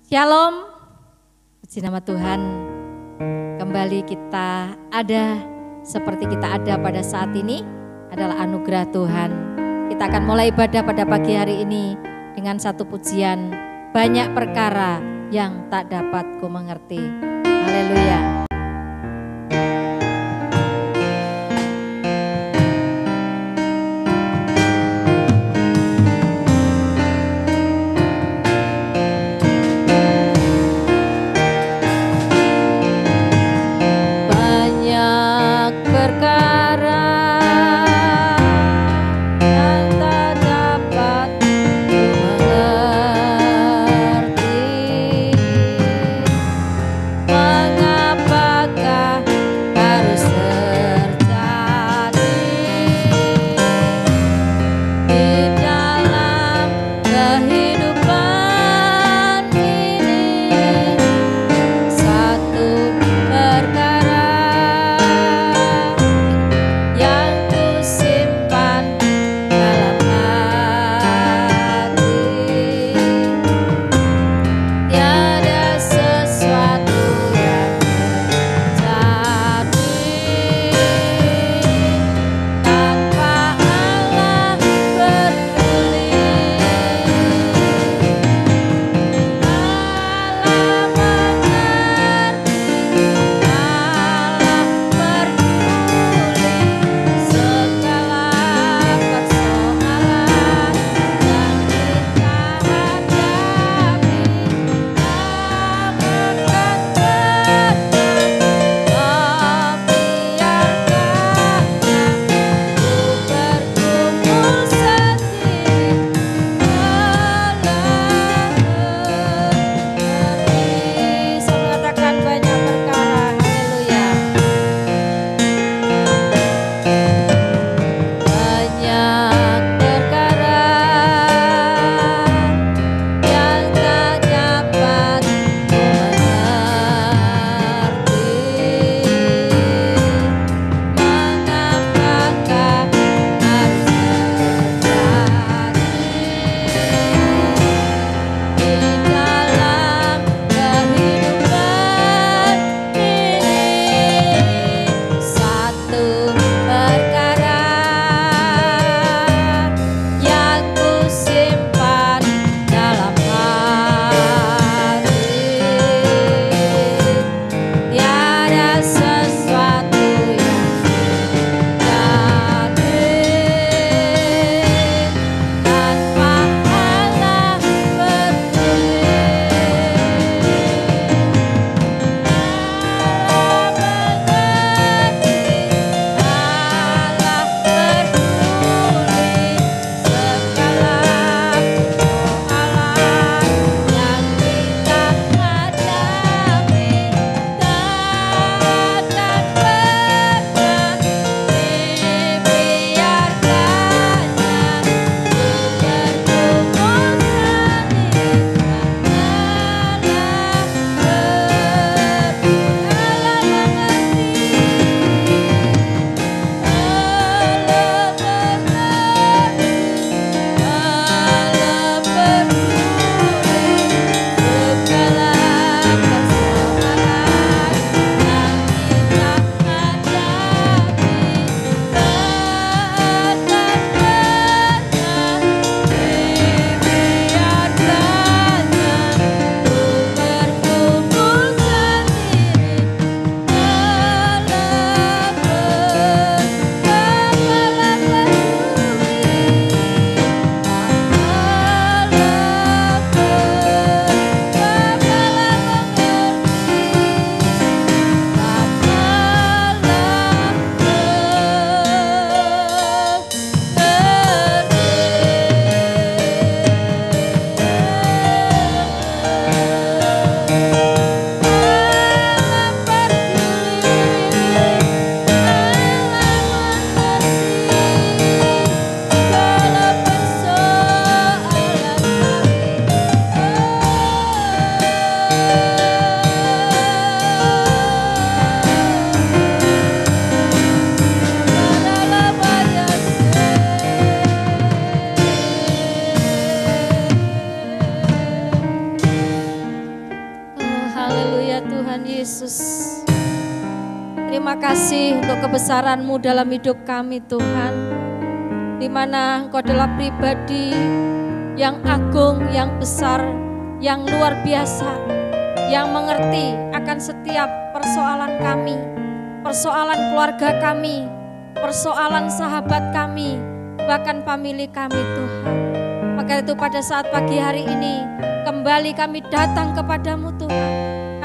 Shalom, puji nama Tuhan. Kembali kita ada seperti kita ada pada saat ini adalah anugerah Tuhan. Kita akan mulai ibadah pada pagi hari ini dengan satu pujian, banyak perkara yang tak dapat ku mengerti. Haleluya. Mengapa Terima kasih untuk kebesaran-Mu dalam hidup kami Tuhan, di mana Engkau adalah pribadi yang agung, yang besar, yang luar biasa, yang mengerti akan setiap persoalan kami, persoalan keluarga kami, persoalan sahabat kami, bahkan famili kami Tuhan. Maka itu pada saat pagi hari ini kembali kami datang kepadamu Tuhan,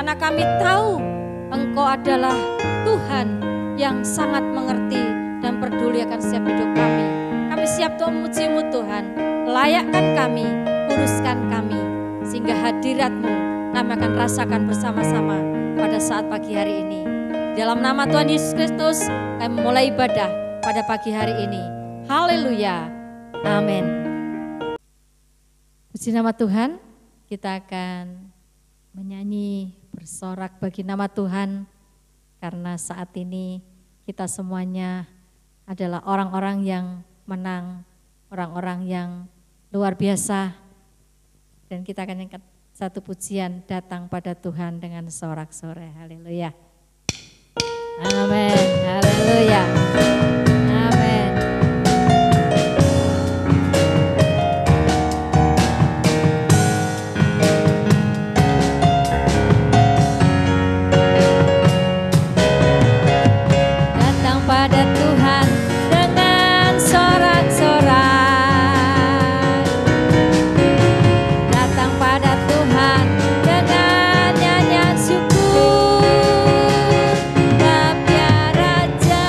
karena kami tahu Engkau adalah Tuhan yang sangat mengerti dan peduli akan setiap hidup kami. Kami siap untuk memuji-Mu Tuhan, layakkan kami, uruskan kami, sehingga hadirat-Mu kami akan rasakan bersama-sama pada saat pagi hari ini. Dalam nama Tuhan Yesus Kristus kami mulai ibadah pada pagi hari ini. Haleluya, amin. Puji nama Tuhan, kita akan menyanyi bersorak bagi nama Tuhan, karena saat ini kita semuanya adalah orang-orang yang menang, orang-orang yang luar biasa, dan kita akan angkat satu pujian datang pada Tuhan dengan sorak-sorai. Haleluya. Amin. Haleluya. Amin. Datang pada Tuhan dengan sorak-sorai. Datang pada Tuhan dengan nyanyian syukur. Bapa Raja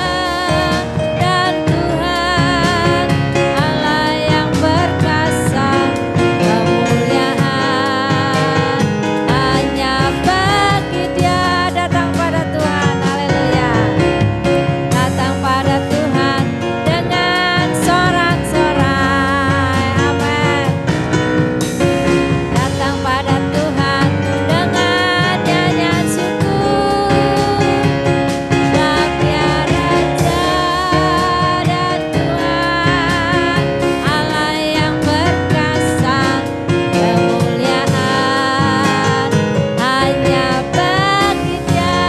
dan Tuhan, Allah yang berkuasa, kemuliaan hanya bagi Dia. Datang pada Tuhan, haleluya. Datang pada Tuhan dengan sorak-sorai, amin. Datang pada Tuhan dengan nyanyian syukur. Bapa Raja dan Tuhan, Allah yang berkuasa, kemuliaan hanya bagi Dia.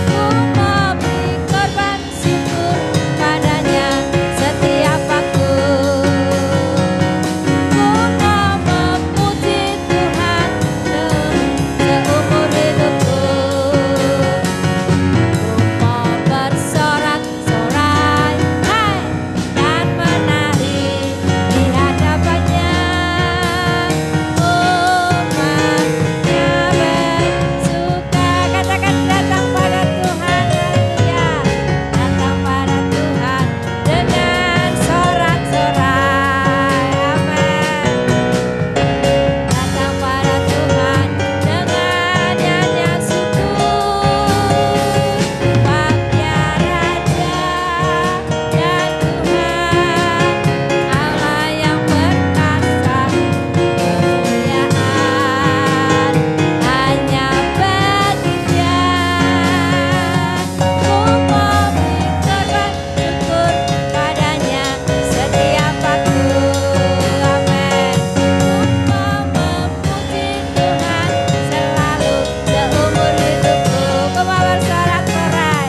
Ku mau beri korban syukur padanya setiap waktu. Ku mau memuji Tuhan seumur hidupku. Ku mau bersorak-sorai, hai, dan menari di hadapannya. Umatnya bersuka, katakan datang pada Tuhan, haleluya. Datang pada Tuhan dengan sorak-sorai, amin. Datang pada Tuhan dengan nyanyian syukur. Bapa Raja dan Tuhan, Allah yang berkuasa, kemuliaan hanya bagi Dia. Ku mau beri korban syukur padanya setiap waktu, amin. Ku mau memuji Tuhan selalu seumur hidupku. Ku mau bersorak-sorai,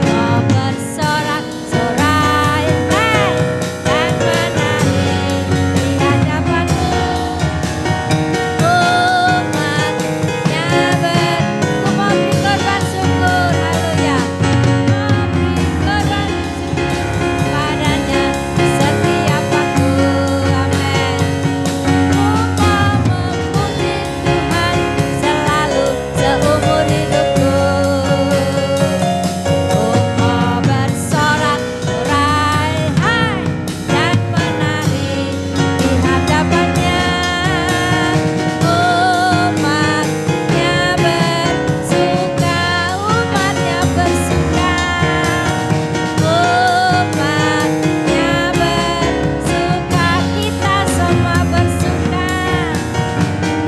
mau bersorak-sorai, hai, dan menari di hadapanmu. Umatnya ku mau beri korban syukur, haleluya. Mau beri korban syukur padanya setiap waktu, amin. Ku mau memuji Tuhan selalu seumur hidupku. Ku mau bersorak-sorai, hai, dan menari di hadapannya. Umatnya bersuka, umatnya bersuka. Umatnya bersuka, kita semua bersuka.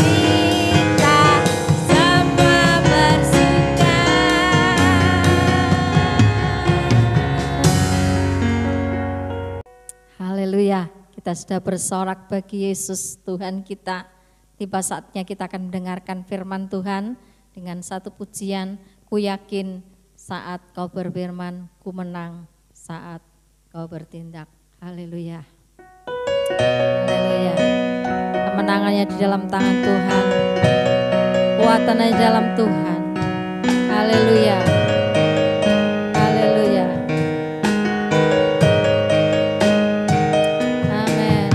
Kita semua bersuka. Haleluya, kita sudah bersorak bagi Yesus Tuhan kita. Tiba saatnya kita akan mendengarkan firman Tuhan dengan satu pujian. Ku yakin saat kau berfirman, ku menang saat kau bertindak. Haleluya. Haleluya. Kemenangannya di dalam tangan Tuhan. Kuatannya di dalam Tuhan. Haleluya. Haleluya. Amin.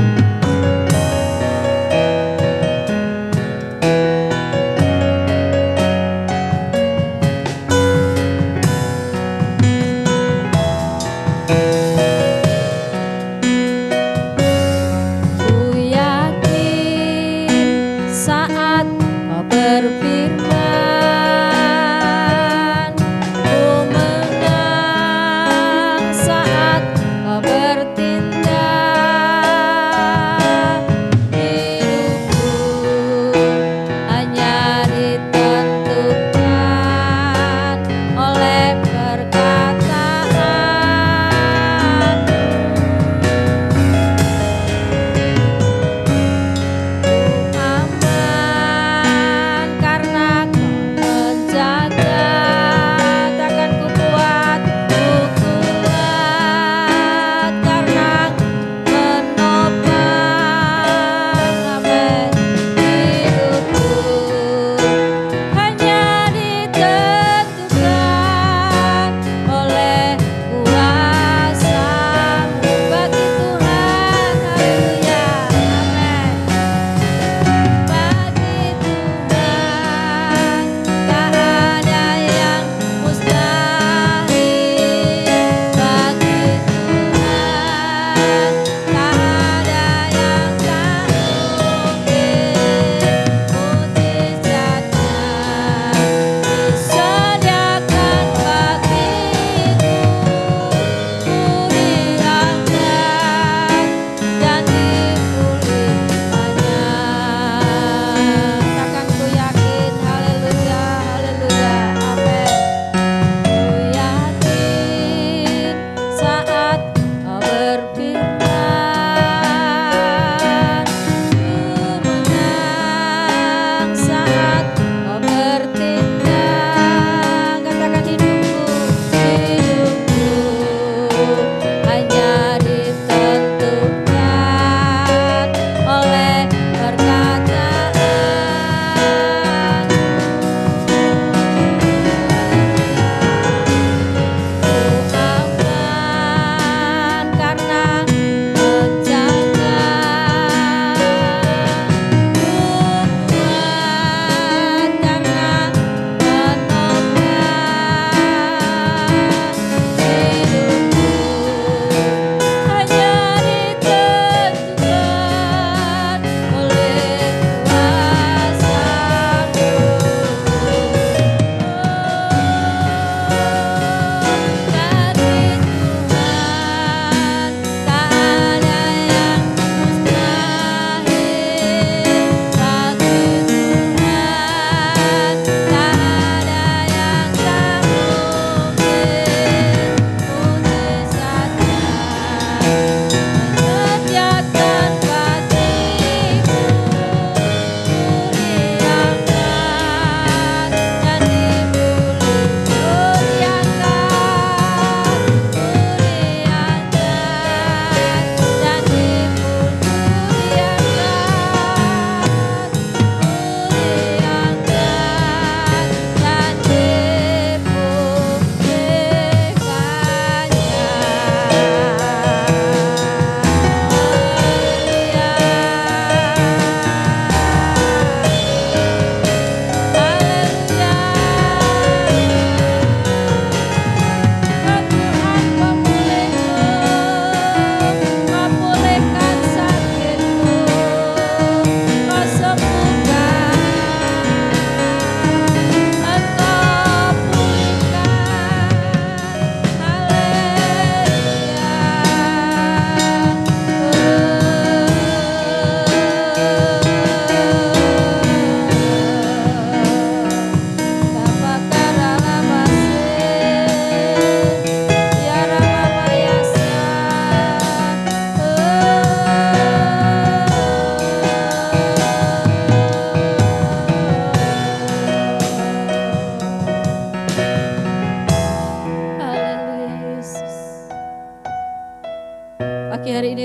Ku yakin saat kau berfirman,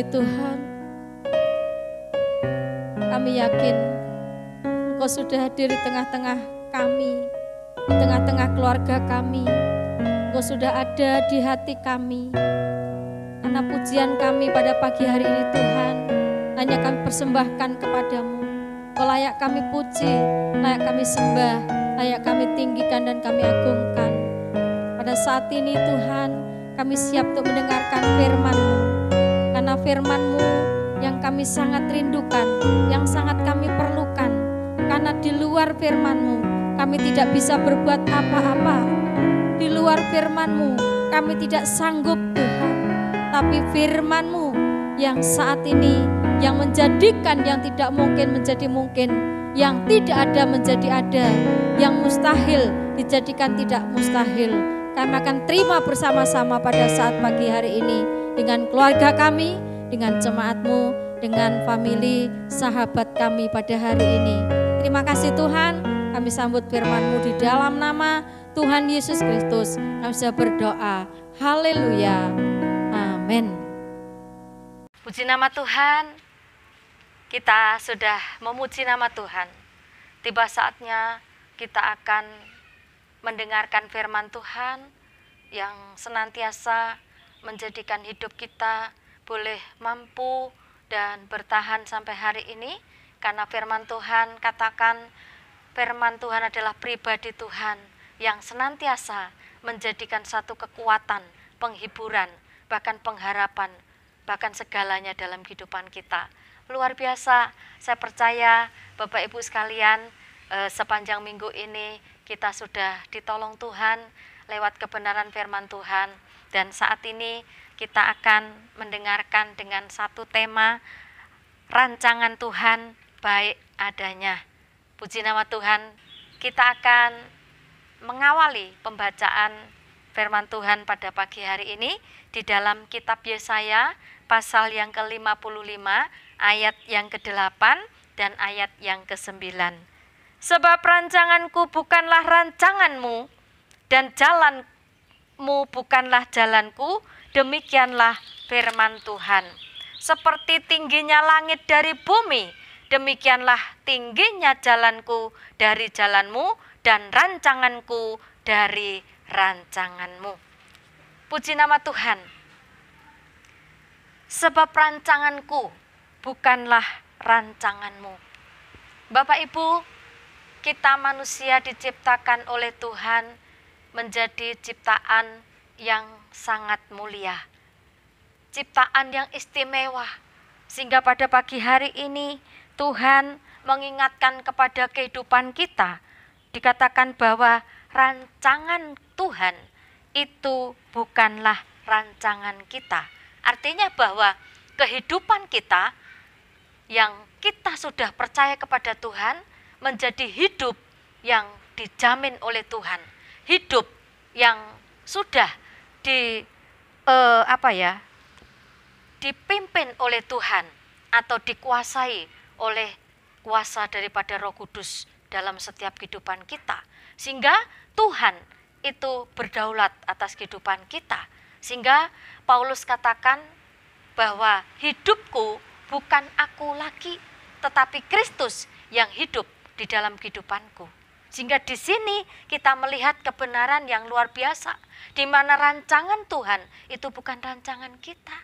ini Tuhan, kami yakin Engkau sudah hadir di tengah-tengah kami, di tengah-tengah keluarga kami. Engkau sudah ada di hati kami. Karena pujian kami pada pagi hari ini Tuhan, hanya kami persembahkan kepadamu. Engkau layak kami puji, layak kami sembah, layak kami tinggikan dan kami agungkan. Pada saat ini Tuhan, kami siap untuk mendengarkan firman-Mu. Karena firman-Mu yang kami sangat rindukan, yang sangat kami perlukan. Karena di luar firman-Mu, kami tidak bisa berbuat apa-apa. Di luar firman-Mu, kami tidak sanggup Tuhan. Tapi firman-Mu yang saat ini, yang menjadikan yang tidak mungkin menjadi mungkin, yang tidak ada menjadi ada, yang mustahil dijadikan tidak mustahil. Kami akan terima bersama-sama pada saat pagi hari ini dengan keluarga kami, dengan jemaat-Mu, dengan famili sahabat kami pada hari ini. Terima kasih Tuhan, kami sambut firman-Mu di dalam nama Tuhan Yesus Kristus. Kami bisa berdoa. Haleluya. Amin. Puji nama Tuhan. Kita sudah memuji nama Tuhan. Tiba saatnya kita akan mendengarkan firman Tuhan yang senantiasa menjadikan hidup kita boleh mampu dan bertahan sampai hari ini. Karena firman Tuhan katakan, firman Tuhan adalah pribadi Tuhan yang senantiasa menjadikan satu kekuatan, penghiburan, bahkan pengharapan, bahkan segalanya dalam kehidupan kita. Luar biasa, saya percaya Bapak Ibu sekalian, sepanjang minggu ini kita sudah ditolong Tuhan lewat kebenaran firman Tuhan. Dan saat ini kita akan mendengarkan dengan satu tema, rancangan Tuhan baik adanya. Puji nama Tuhan, kita akan mengawali pembacaan firman Tuhan pada pagi hari ini di dalam kitab Yesaya pasal yang ke-55 ayat yang ke-8 dan ayat yang ke-9. Sebab rancanganku bukanlah rancanganmu dan jalanmu bukanlah jalanku, demikianlah firman Tuhan. Seperti tingginya langit dari bumi, demikianlah tingginya jalanku dari jalanmu dan rancanganku dari rancanganmu. Puji nama Tuhan. Sebab rancanganku bukanlah rancanganmu. Bapak Ibu, kita manusia diciptakan oleh Tuhan menjadi ciptaan yang sangat mulia. Ciptaan yang istimewa. Sehingga pada pagi hari ini Tuhan mengingatkan kepada kehidupan kita. Dikatakan bahwa rancangan Tuhan itu bukanlah rancangan kita. Artinya bahwa kehidupan kita yang kita sudah percaya kepada Tuhan menjadi hidup yang dijamin oleh Tuhan. Hidup yang sudah dipimpin oleh Tuhan atau dikuasai oleh kuasa daripada Roh Kudus dalam setiap kehidupan kita. Sehingga Tuhan itu berdaulat atas kehidupan kita. Sehingga Paulus katakan bahwa hidupku bukan aku lagi, tetapi Kristus yang hidup di dalam kehidupanku. Sehingga di sini kita melihat kebenaran yang luar biasa, di mana rancangan Tuhan itu bukan rancangan kita.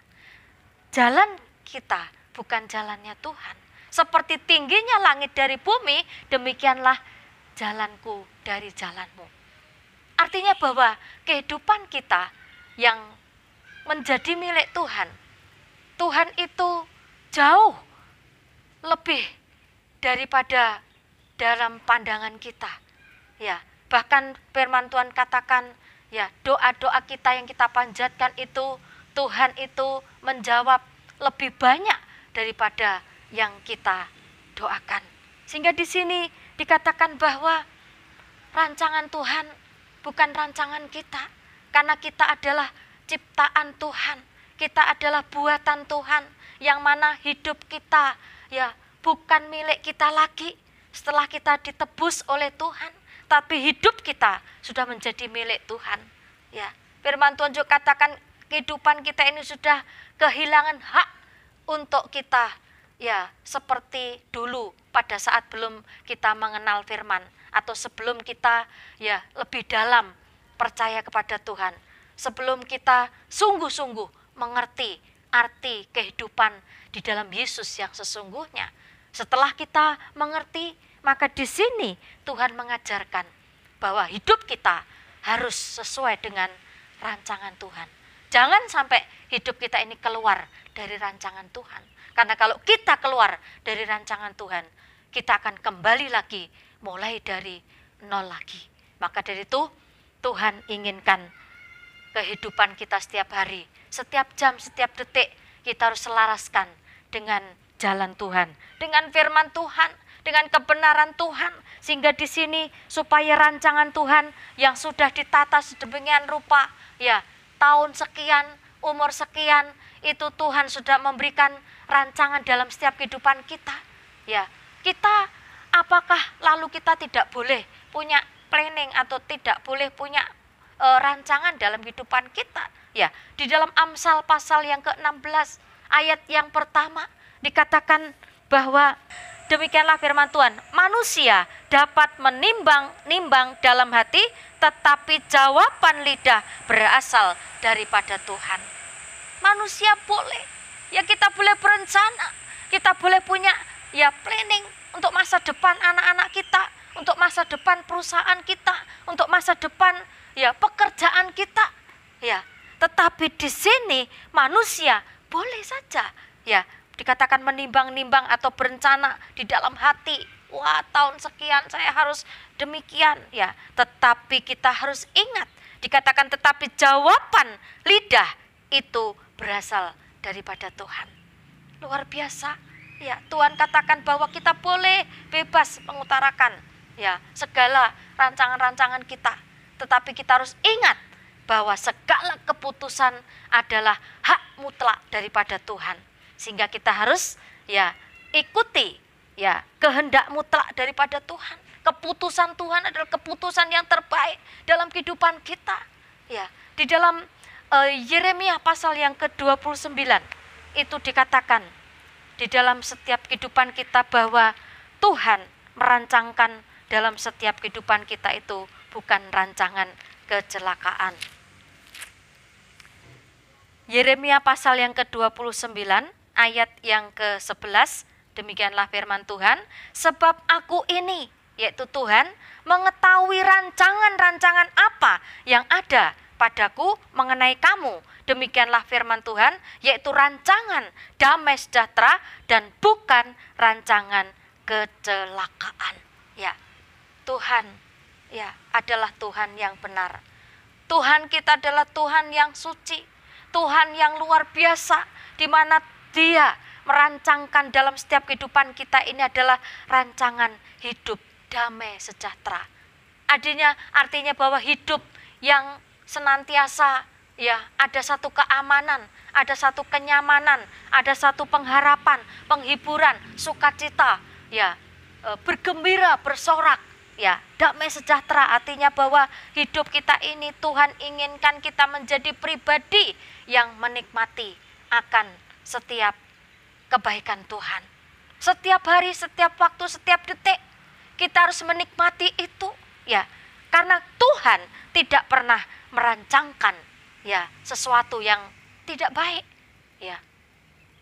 Jalan kita bukan jalannya Tuhan. Seperti tingginya langit dari bumi, demikianlah jalanku dari jalanmu. Artinya bahwa kehidupan kita yang menjadi milik Tuhan, Tuhan itu jauh lebih daripada dalam pandangan kita. Ya, bahkan firman Tuhan katakan, ya, doa-doa kita yang kita panjatkan itu Tuhan itu menjawab lebih banyak daripada yang kita doakan. Sehingga di sini dikatakan bahwa rancangan Tuhan bukan rancangan kita, karena kita adalah ciptaan Tuhan, kita adalah buatan Tuhan, yang mana hidup kita ya bukan milik kita lagi setelah kita ditebus oleh Tuhan, tapi hidup kita sudah menjadi milik Tuhan. Ya, firman Tuhan juga katakan kehidupan kita ini sudah kehilangan hak untuk kita ya seperti dulu pada saat belum kita mengenal firman atau sebelum kita ya lebih dalam percaya kepada Tuhan, sebelum kita sungguh-sungguh mengerti arti kehidupan di dalam Yesus yang sesungguhnya. Setelah kita mengerti, maka di sini Tuhan mengajarkan bahwa hidup kita harus sesuai dengan rancangan Tuhan. Jangan sampai hidup kita ini keluar dari rancangan Tuhan. Karena kalau kita keluar dari rancangan Tuhan, kita akan kembali lagi, mulai dari nol lagi. Maka dari itu, Tuhan inginkan kehidupan kita setiap hari, setiap jam, setiap detik, kita harus selaraskan dengan jalan Tuhan, dengan firman Tuhan, dengan kebenaran Tuhan, sehingga di sini supaya rancangan Tuhan yang sudah ditata sedemikian rupa, ya tahun sekian, umur sekian, itu Tuhan sudah memberikan rancangan dalam setiap kehidupan kita. Ya, kita apakah lalu kita tidak boleh punya planning atau tidak boleh punya rancangan dalam kehidupan kita? Ya, di dalam Amsal pasal yang ke-16 ayat yang pertama dikatakan bahwa demikianlah firman Tuhan, manusia dapat menimbang dalam hati, tetapi jawaban lidah berasal daripada Tuhan. Manusia boleh, ya kita boleh berencana, kita boleh punya ya planning untuk masa depan anak-anak kita, untuk masa depan perusahaan kita, untuk masa depan ya pekerjaan kita, ya. Tetapi di sini manusia boleh saja, ya dikatakan menimbang-nimbang atau berencana di dalam hati. Wah, tahun sekian saya harus demikian, ya. Tetapi kita harus ingat, dikatakan tetapi jawaban lidah itu berasal daripada Tuhan. Luar biasa, ya. Tuhan katakan bahwa kita boleh bebas mengutarakan, ya, segala rancangan-rancangan kita. Tetapi kita harus ingat bahwa segala keputusan adalah hak mutlak daripada Tuhan. Sehingga kita harus ya ikuti ya kehendak mutlak daripada Tuhan. Keputusan Tuhan adalah keputusan yang terbaik dalam kehidupan kita. Ya, di dalam Yeremia pasal yang ke-29 itu dikatakan di dalam setiap kehidupan kita bahwa Tuhan merancangkan dalam setiap kehidupan kita itu bukan rancangan kecelakaan. Yeremia pasal yang ke-29 ayat yang ke-11, demikianlah firman Tuhan, sebab aku ini, yaitu Tuhan, mengetahui rancangan-rancangan apa yang ada padaku mengenai kamu. Demikianlah firman Tuhan, yaitu rancangan damai sejahtera dan bukan rancangan kecelakaan. Ya, Tuhan ya adalah Tuhan yang benar. Tuhan kita adalah Tuhan yang suci. Tuhan yang luar biasa, di mana Dia merancangkan dalam setiap kehidupan kita ini adalah rancangan hidup damai sejahtera. Artinya bahwa hidup yang senantiasa ya ada satu keamanan, ada satu kenyamanan, ada satu pengharapan, penghiburan, sukacita, ya bergembira, bersorak. Ya, damai sejahtera artinya bahwa hidup kita ini Tuhan inginkan kita menjadi pribadi yang menikmati akan setiap kebaikan Tuhan. Setiap hari, setiap waktu, setiap detik kita harus menikmati itu, ya. Karena Tuhan tidak pernah merancangkan ya sesuatu yang tidak baik, ya.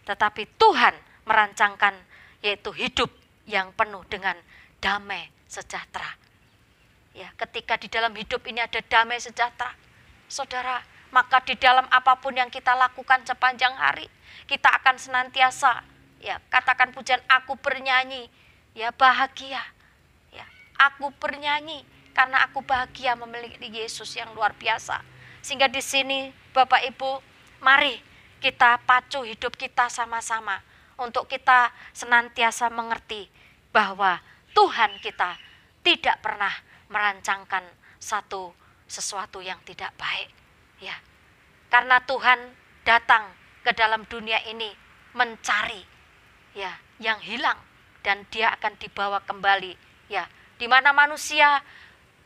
Tetapi Tuhan merancangkan yaitu hidup yang penuh dengan damai sejahtera. Ya, ketika di dalam hidup ini ada damai sejahtera, saudara, maka di dalam apapun yang kita lakukan sepanjang hari, kita akan senantiasa ya katakan pujian, aku bernyanyi, ya bahagia. Ya, aku bernyanyi karena aku bahagia memiliki Yesus yang luar biasa. Sehingga di sini Bapak Ibu, mari kita pacu hidup kita sama-sama untuk kita senantiasa mengerti bahwa Tuhan kita tidak pernah merancangkan sesuatu yang tidak baik, ya. Karena Tuhan datang ke dalam dunia ini mencari ya yang hilang dan Dia akan dibawa kembali, ya. Di mana manusia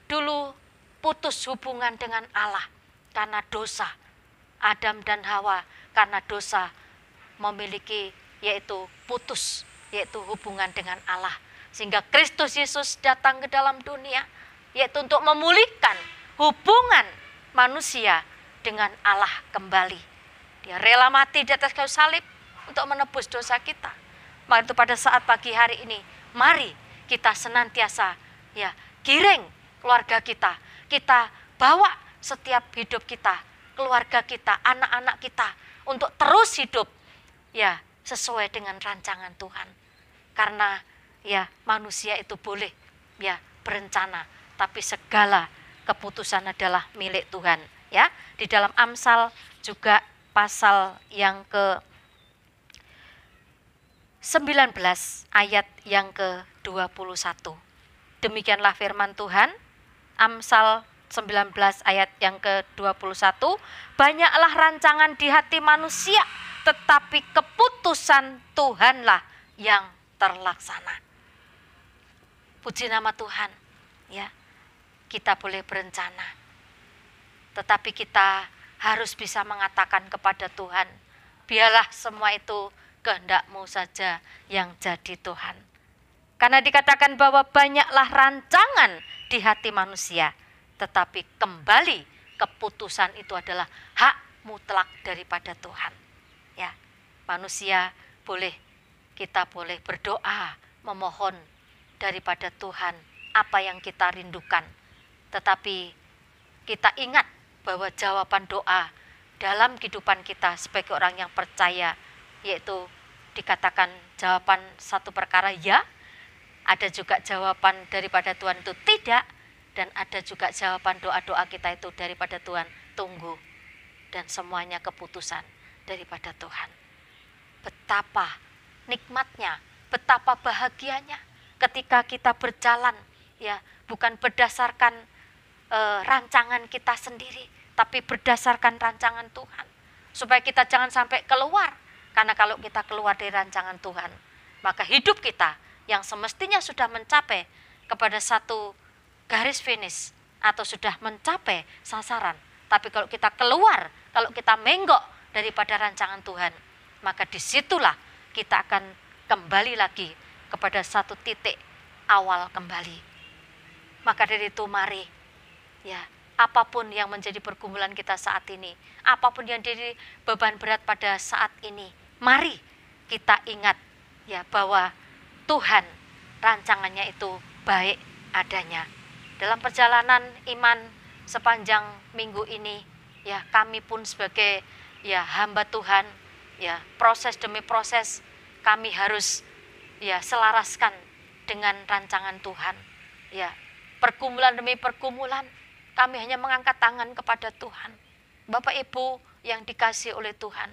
dulu putus hubungan dengan Allah karena dosa. Adam dan Hawa karena dosa memiliki yaitu putus, yaitu hubungan dengan Allah. Sehingga Kristus Yesus datang ke dalam dunia, yaitu untuk memulihkan hubungan manusia dengan Allah kembali. Dia rela mati di atas kayu salib untuk menebus dosa kita. Maka itu pada saat pagi hari ini, mari kita senantiasa giring keluarga kita. Kita bawa setiap hidup kita, keluarga kita, anak-anak kita untuk terus hidup sesuai dengan rancangan Tuhan. Karena manusia itu boleh berencana, tapi segala keputusan adalah milik Tuhan. Di dalam Amsal juga pasal yang ke 19 ayat yang ke-21. Demikianlah firman Tuhan, Amsal 19 ayat yang ke-21. Banyaklah rancangan di hati manusia, tetapi keputusan Tuhanlah yang terlaksana. Puji nama Tuhan. Kita boleh berencana, tetapi kita harus bisa mengatakan kepada Tuhan, biarlah semua itu kehendak-Mu saja yang jadi Tuhan. Karena dikatakan bahwa banyaklah rancangan di hati manusia, tetapi kembali keputusan itu adalah hak mutlak daripada Tuhan. Manusia kita boleh berdoa, memohon daripada Tuhan apa yang kita rindukan. Tetapi kita ingat bahwa jawaban doa dalam kehidupan kita sebagai orang yang percaya, yaitu dikatakan jawaban satu perkara ya, ada juga jawaban daripada Tuhan itu tidak, dan ada juga jawaban doa-doa kita itu daripada Tuhan tunggu, dan semuanya keputusan daripada Tuhan. Betapa nikmatnya, betapa bahagianya ketika kita berjalan bukan berdasarkan rancangan kita sendiri, tapi berdasarkan rancangan Tuhan, supaya kita jangan sampai keluar. Karena kalau kita keluar dari rancangan Tuhan, maka hidup kita yang semestinya sudah mencapai kepada satu garis finish atau sudah mencapai sasaran, tapi kalau kita keluar, kalau kita menggok daripada rancangan Tuhan, maka disitulah kita akan kembali lagi kepada satu titik awal kembali. Maka dari itu mari apapun yang menjadi pergumulan kita saat ini, apapun yang jadi beban berat pada saat ini, mari kita ingat bahwa Tuhan rancangannya itu baik adanya. Dalam perjalanan iman sepanjang minggu ini, kami pun sebagai hamba Tuhan, proses demi proses kami harus selaraskan dengan rancangan Tuhan. Pergumulan demi pergumulan kami hanya mengangkat tangan kepada Tuhan. Bapak Ibu yang dikasihi oleh Tuhan,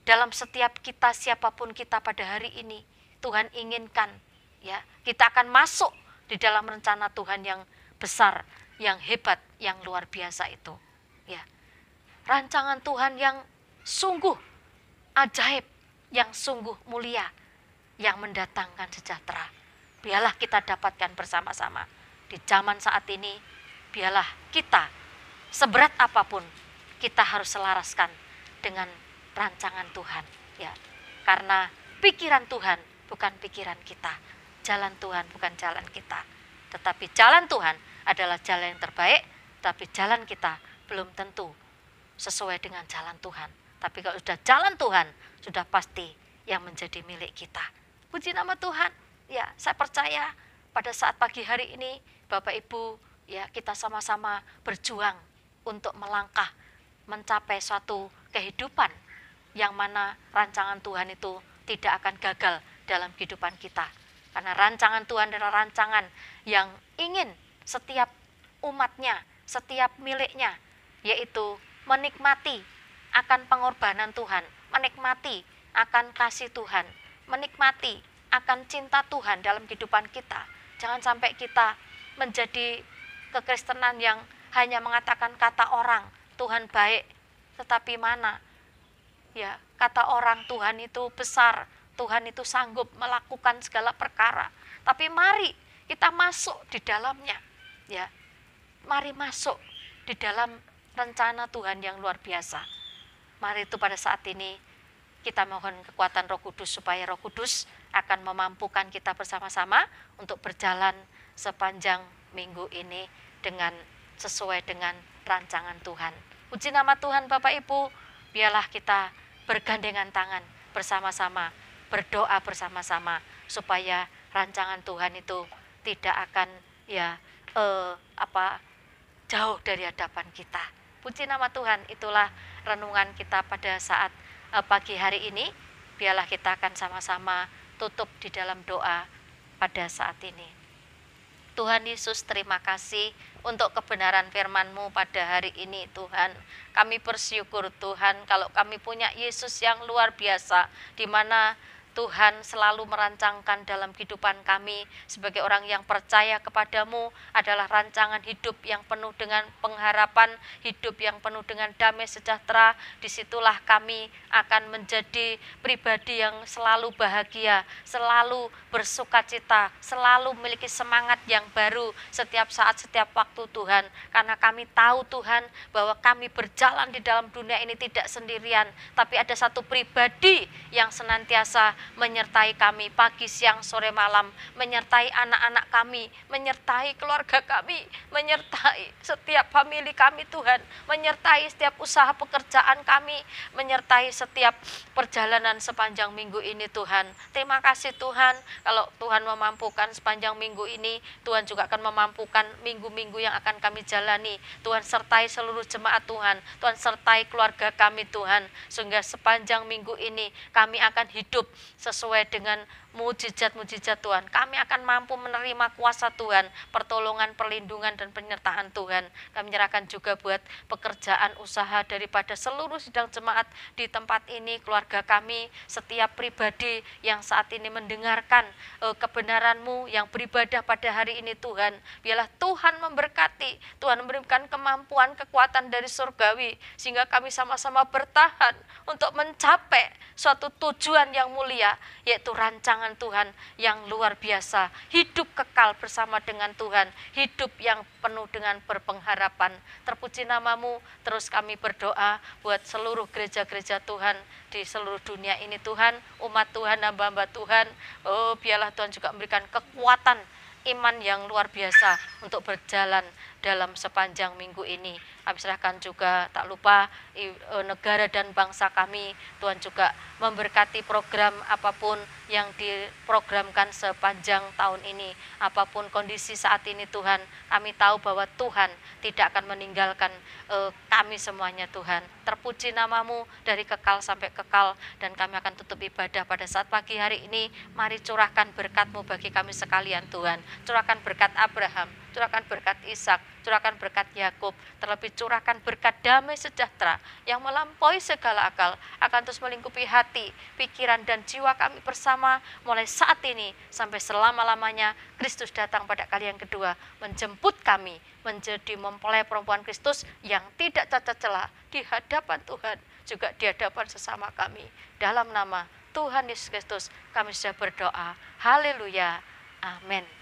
dalam setiap kita, siapapun kita pada hari ini, Tuhan inginkan kita akan masuk di dalam rencana Tuhan yang besar, yang hebat, yang luar biasa itu. Rancangan Tuhan yang sungguh ajaib, yang sungguh mulia, yang mendatangkan sejahtera. Biarlah kita dapatkan bersama-sama di zaman saat ini. Biarlah kita seberat apapun kita harus selaraskan dengan rancangan Tuhan, karena pikiran Tuhan bukan pikiran kita, jalan Tuhan bukan jalan kita, tetapi jalan Tuhan adalah jalan yang terbaik. Tapi jalan kita belum tentu sesuai dengan jalan Tuhan, tapi kalau sudah jalan Tuhan, sudah pasti yang menjadi milik kita. Puji nama Tuhan. Saya percaya pada saat pagi hari ini Bapak Ibu, kita sama-sama berjuang untuk melangkah mencapai suatu kehidupan yang mana rancangan Tuhan itu tidak akan gagal dalam kehidupan kita. Karena rancangan Tuhan adalah rancangan yang ingin setiap umatnya, setiap miliknya, yaitu menikmati akan pengorbanan Tuhan, menikmati akan kasih Tuhan, menikmati akan cinta Tuhan dalam kehidupan kita. Jangan sampai kita menjadi kekristenan yang hanya mengatakan kata orang Tuhan baik, tetapi mana kata orang Tuhan itu besar, Tuhan itu sanggup melakukan segala perkara. Tapi mari kita masuk di dalamnya, mari masuk di dalam rencana Tuhan yang luar biasa. Mari itu pada saat ini kita mohon kekuatan Roh Kudus supaya Roh Kudus akan memampukan kita bersama-sama untuk berjalan sepanjang minggu ini dengan sesuai dengan rancangan Tuhan. Puji nama Tuhan Bapak Ibu, biarlah kita bergandengan tangan bersama-sama, berdoa bersama-sama supaya rancangan Tuhan itu tidak akan jauh dari hadapan kita. Puji nama Tuhan, itulah renungan kita pada saat pagi hari ini. Biarlah kita akan sama-sama tutup di dalam doa pada saat ini. Tuhan Yesus, terima kasih untuk kebenaran firman-Mu pada hari ini Tuhan. Kami bersyukur Tuhan kalau kami punya Yesus yang luar biasa, di mana Tuhan selalu merancangkan dalam kehidupan kami sebagai orang yang percaya kepadamu adalah rancangan hidup yang penuh dengan pengharapan, hidup yang penuh dengan damai sejahtera. Disitulah kami akan menjadi pribadi yang selalu bahagia, selalu bersukacita, selalu memiliki semangat yang baru setiap saat, setiap waktu Tuhan. Karena kami tahu Tuhan bahwa kami berjalan di dalam dunia ini tidak sendirian, tapi ada satu pribadi yang senantiasa menyertai kami pagi, siang, sore, malam, menyertai anak-anak kami, menyertai keluarga kami, menyertai setiap famili kami Tuhan, menyertai setiap usaha pekerjaan kami, menyertai setiap perjalanan sepanjang minggu ini Tuhan. Terima kasih Tuhan, kalau Tuhan memampukan sepanjang minggu ini, Tuhan juga akan memampukan minggu-minggu yang akan kami jalani. Tuhan sertai seluruh jemaat Tuhan, Tuhan sertai keluarga kami Tuhan, sehingga sepanjang minggu ini kami akan hidup sesuai dengan mujizat-mujizat Tuhan. Kami akan mampu menerima kuasa Tuhan, pertolongan, perlindungan, dan penyertaan Tuhan. Kami menyerahkan juga buat pekerjaan usaha daripada seluruh sidang jemaat di tempat ini, keluarga kami, setiap pribadi yang saat ini mendengarkan kebenaran-Mu, yang beribadah pada hari ini Tuhan. Biarlah Tuhan memberkati, Tuhan memberikan kemampuan, kekuatan dari surgawi, sehingga kami sama-sama bertahan untuk mencapai suatu tujuan yang mulia, yaitu rancangan Tuhan yang luar biasa, hidup kekal bersama dengan Tuhan, hidup yang penuh dengan berpengharapan. Terpuji nama-Mu, terus kami berdoa buat seluruh gereja-gereja Tuhan di seluruh dunia ini Tuhan, umat Tuhan, hamba-hamba Tuhan. Oh, biarlah Tuhan juga memberikan kekuatan iman yang luar biasa untuk berjalan dalam sepanjang minggu ini. Kami serahkan juga, tak lupa negara dan bangsa kami. Tuhan juga memberkati program apapun yang diprogramkan sepanjang tahun ini. Apapun kondisi saat ini Tuhan, kami tahu bahwa Tuhan tidak akan meninggalkan kami semuanya Tuhan. Terpuji nama-Mu dari kekal sampai kekal, dan kami akan tutup ibadah pada saat pagi hari ini. Mari curahkan berkat-Mu bagi kami sekalian Tuhan. Curahkan berkat Abraham, curahkan berkat Ishak, curahkan berkat Yakub, terlebih curahkan berkat damai sejahtera yang melampaui segala akal, akan terus melingkupi hati, pikiran, dan jiwa kami bersama mulai saat ini sampai selama-lamanya. Kristus datang pada kali yang kedua, menjemput kami menjadi mempelai perempuan Kristus yang tidak cacat celah di hadapan Tuhan, juga di hadapan sesama kami. Dalam nama Tuhan Yesus Kristus kami sudah berdoa. Haleluya. Amin.